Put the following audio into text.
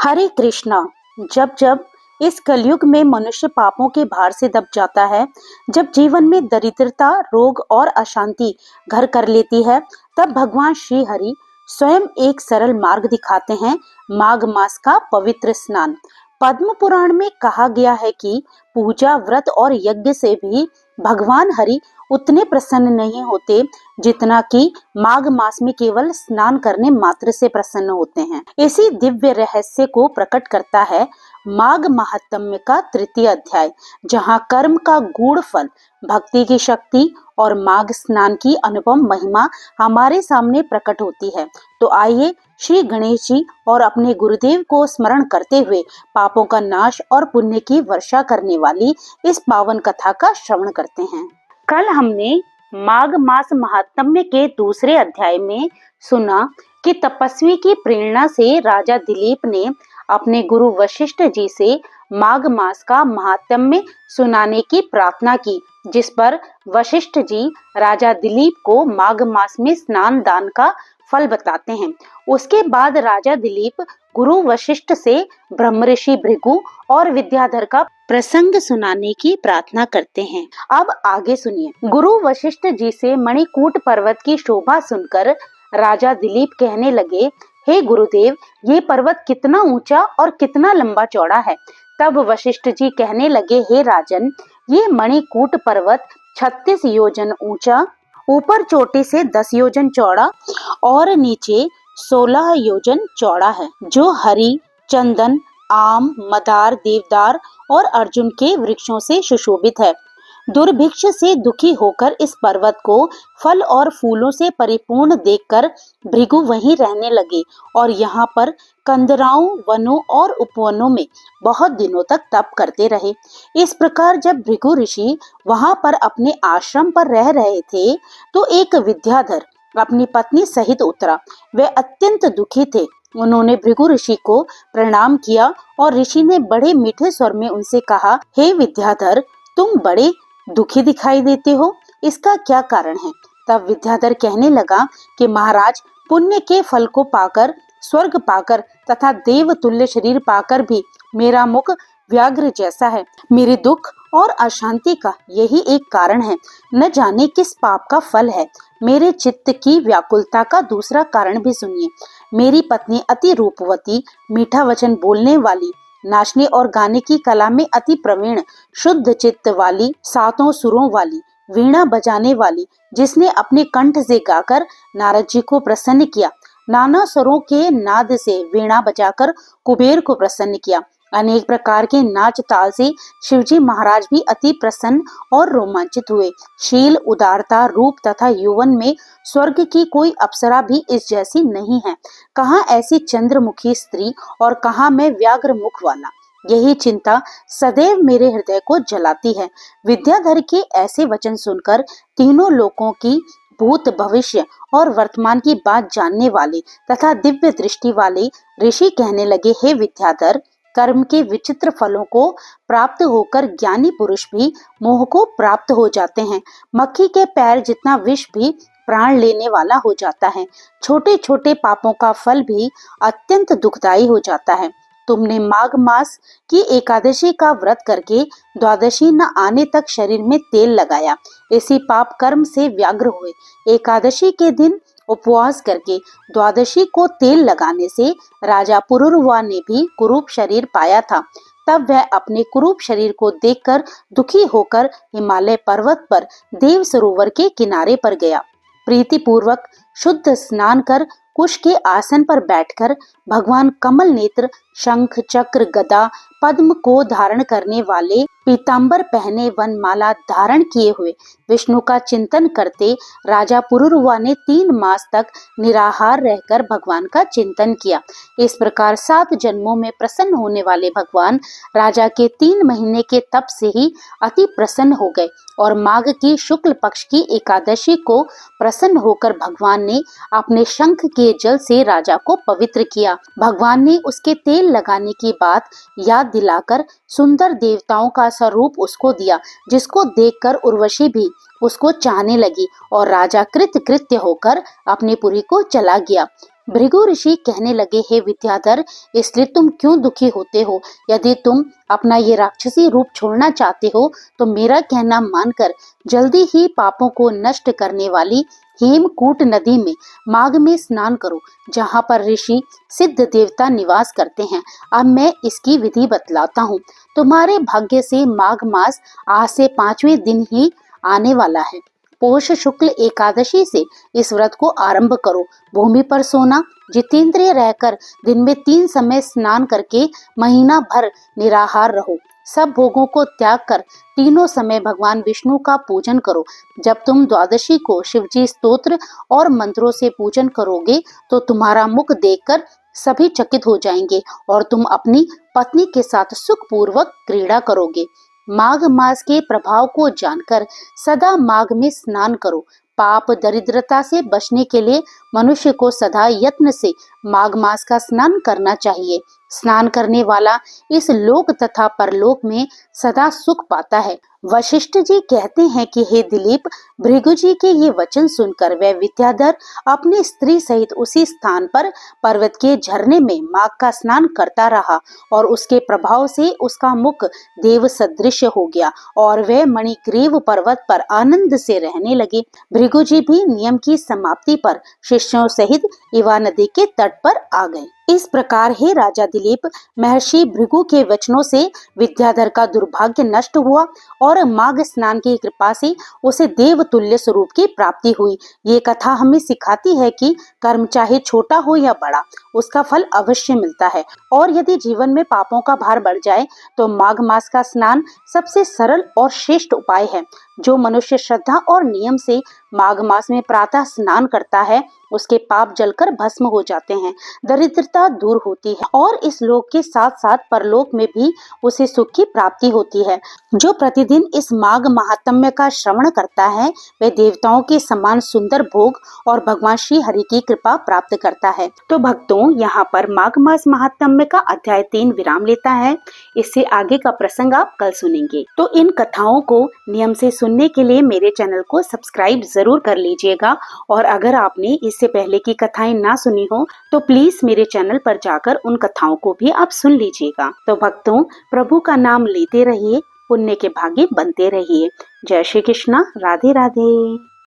हरे कृष्णा। जब जब इस कलयुग में मनुष्य पापों के भार से दब जाता है, जब जीवन में दरिद्रता, रोग और अशांति घर कर लेती है, तब भगवान श्री हरि स्वयं एक सरल मार्ग दिखाते हैं, माघ मास का पवित्र स्नान। पद्म पुराण में कहा गया है कि पूजा, व्रत और यज्ञ से भी भगवान हरि उतने प्रसन्न नहीं होते जितना कि माघ मास में केवल स्नान करने मात्र से प्रसन्न होते हैं। इसी दिव्य रहस्य को प्रकट करता है माघ महात्म्य का तृतीय अध्याय, जहां कर्म का गूढ़ फल, भक्ति की शक्ति और माघ स्नान की अनुपम महिमा हमारे सामने प्रकट होती है। तो आइए श्री गणेश जी और अपने गुरुदेव को स्मरण करते हुए पापों का नाश और पुण्य की वर्षा करने वाली इस पावन कथा का श्रवण करते हैं। कल हमने माघ मास महात्म्य के दूसरे अध्याय में सुना कि तपस्वी की प्रेरणा से राजा दिलीप ने अपने गुरु वशिष्ठ जी से माघ मास का महात्म्य सुनाने की प्रार्थना की, जिस पर वशिष्ठ जी राजा दिलीप को माघ मास में स्नान दान का फल बताते हैं। उसके बाद राजा दिलीप गुरु वशिष्ठ से ब्रह्म ऋषि भृगु और विद्याधर का प्रसंग सुनाने की प्रार्थना करते हैं। अब आगे सुनिए। गुरु वशिष्ठ जी से मणिकूट पर्वत की शोभा सुनकर राजा दिलीप कहने लगे, हे गुरुदेव, ये पर्वत कितना ऊंचा और कितना लंबा चौड़ा है। तब वशिष्ठ जी कहने लगे, हे राजन, ये मणिकूट पर्वत 36 योजन ऊंचा, ऊपर चोटी से 10 योजन चौड़ा और नीचे 16 योजन चौड़ा है, जो हरि, चंदन, आम, मदार, देवदार और अर्जुन के वृक्षों से सुशोभित है। दुर्भिक्ष से दुखी होकर इस पर्वत को फल और फूलों से परिपूर्ण देखकर भृगु वहीं रहने लगे और यहाँ पर कंदराओं, वनों और उपवनों में बहुत दिनों तक तप करते रहे। इस प्रकार जब भृगु ऋषि वहां पर अपने आश्रम पर रह रहे थे, तो एक विद्याधर अपनी पत्नी सहित उतरा। वे अत्यंत दुखी थे। उन्होंने भृगु ऋषि को प्रणाम किया और ऋषि ने बड़े मीठे स्वर में उनसे कहा, हे विद्याधर, तुम बड़े दुखी दिखाई देते हो, इसका क्या कारण है? तब विद्याधर कहने लगा कि महाराज, पुण्य के फल को पाकर, स्वर्ग पाकर तथा देव तुल्य शरीर पाकर भी मेरा मुख व्याघ्र जैसा है। मेरे दुख और अशांति का यही एक कारण है। न जाने किस पाप का फल है। मेरे चित्त की व्याकुलता का दूसरा कारण भी सुनिए। मेरी पत्नी अति रूपवती, मीठा वचन बोलने वाली, नाचने और गाने की कला में अति प्रवीण, शुद्ध चित्त वाली, सातों सुरों वाली, वीणा बजाने वाली, जिसने अपने कंठ से गाकर नारद जी को प्रसन्न किया, नाना स्वरों के नाद से वीणा बजाकर कुबेर को प्रसन्न किया, अनेक प्रकार के नाच ताल से शिवजी महाराज भी अति प्रसन्न और रोमांचित हुए। शील, उदारता, रूप तथा यौवन में स्वर्ग की कोई अप्सरा भी इस जैसी नहीं है। कहाँ ऐसी चंद्रमुखी स्त्री और कहाँ मैं व्याघ्र मुख वाला। यही चिंता सदैव मेरे हृदय को जलाती है। विद्याधर के ऐसे वचन सुनकर तीनों लोकों की भूत, भविष्य और वर्तमान की बात जानने वाले तथा दिव्य दृष्टि वाले ऋषि कहने लगे, हे विद्याधर, कर्म के विचित्र फलों को प्राप्त होकर ज्ञानी पुरुष भी मोह को प्राप्त हो जाते हैं। मक्खी के पैर जितना विष भी प्राण लेने वाला हो जाता है। छोटे छोटे पापों का फल भी अत्यंत दुखदायी हो जाता है। तुमने माघ मास की एकादशी का व्रत करके द्वादशी न आने तक शरीर में तेल लगाया, इसी पाप कर्म से व्याग्र हुए। एकादशी के दिन उपवास करके द्वादशी को तेल लगाने से राजा पुरुरवा ने भी कुरूप शरीर पाया था। तब वह अपने कुरूप शरीर को देखकर दुखी होकर हिमालय पर्वत पर देव सरोवर के किनारे पर गया। प्रीति पूर्वक शुद्ध स्नान कर कुश के आसन पर बैठकर भगवान कमल नेत्र, शंख, चक्र, गदा, पद्म को धारण करने वाले, पीतांबर पहने, वनमाला धारण किए हुए विष्णु का चिंतन करते राजा पुरुरवा ने 3 मास तक निराहार रहकर भगवान का चिंतन किया। इस प्रकार 7 जन्मों में प्रसन्न होने वाले भगवान राजा के 3 महीने के तप से ही अति प्रसन्न हो गए और माघ की शुक्ल पक्ष की एकादशी को प्रसन्न होकर भगवान ने अपने शंख के जल से राजा को पवित्र किया। भगवान ने उसके तेल लगाने की बात याद दिलाकर सुंदर देवताओं का स्वरूप उसको दिया, जिसको देखकर उर्वशी भी उसको चाहने लगी और राजा कृतकृत्य होकर अपने पुरी को चला गया। भृगु ऋषि कहने लगे, हे विद्याधर, इसलिए तुम क्यों दुखी होते हो? यदि तुम अपना ये राक्षसी रूप छोड़ना चाहते हो तो मेरा कहना मानकर जल्दी ही पापों को नष्ट करने वाली हेमकूट नदी में माघ में स्नान करो, जहाँ पर ऋषि सिद्ध देवता निवास करते हैं। अब मैं इसकी विधि बतलाता हूँ। तुम्हारे भाग्य से माघ मास आज से 5वें दिन ही आने वाला है। पोष शुक्ल एकादशी से इस व्रत को आरंभ करो। भूमि पर सोना, जितेंद्रिय रहकर दिन में 3 समय स्नान करके महीना भर निराहार रहो। सब भोगों को त्याग कर तीनों समय भगवान विष्णु का पूजन करो। जब तुम द्वादशी को शिवजी स्तोत्र और मंत्रों से पूजन करोगे तो तुम्हारा मुख देखकर सभी चकित हो जाएंगे और तुम अपनी पत्नी के साथ सुखपूर्वक क्रीड़ा करोगे। माघ मास के प्रभाव को जानकर सदा माघ में स्नान करो। पाप दरिद्रता से बचने के लिए मनुष्य को सदा यत्न से माघ मास का स्नान करना चाहिए। स्नान करने वाला इस लोक तथा परलोक में सदा सुख पाता है। वशिष्ठ जी कहते हैं कि हे दिलीप, भृगु जी के ये वचन सुनकर वह विद्याधर अपनी स्त्री सहित उसी स्थान पर पर्वत के झरने में माघ का स्नान करता रहा और उसके प्रभाव से उसका मुख देव सदृश हो गया और वह मणिग्रीव पर्वत पर आनंद से रहने लगे। भृगु जी भी नियम की समाप्ति पर शिष्यों सहित इवा नदी के तट पर आ गए। इस प्रकार हे राजा दिलीप, महर्षि भृगु के वचनों से विद्याधर का दुर्भाग्य नष्ट हुआ और माघ स्नान की कृपा से उसे देव तुल्य स्वरूप की प्राप्ति हुई। ये कथा हमें सिखाती है कि कर्म चाहे छोटा हो या बड़ा, उसका फल अवश्य मिलता है। और यदि जीवन में पापों का भार बढ़ जाए तो माघ मास का स्नान सबसे सरल और श्रेष्ठ उपाय है। जो मनुष्य श्रद्धा और नियम से माघ मास में प्रातः स्नान करता है उसके पाप जलकर भस्म हो जाते हैं, दरिद्रता दूर होती है और इस लोक के साथ साथ परलोक में भी उसे सुख की प्राप्ति होती है। जो प्रतिदिन इस माघ महात्म्य का श्रवण करता है वह देवताओं के समान सुंदर भोग और भगवान श्री हरि की कृपा प्राप्त करता है। तो भक्तों, यहाँ पर माघ मास महात्म्य का अध्याय 3 विराम लेता है। इससे आगे का प्रसंग आप कल सुनेंगे। तो इन कथाओं को नियम से सुनने के लिए मेरे चैनल को सब्सक्राइब जरूर कर लीजिएगा और अगर आपने इससे पहले की कथाएं ना सुनी हो तो प्लीज मेरे चैनल पर जाकर उन कथाओं को भी आप सुन लीजिएगा। तो भक्तों, प्रभु का नाम लेते रहिए, पुण्य के भागी बनते रहिए। जय श्री कृष्णा, राधे राधे।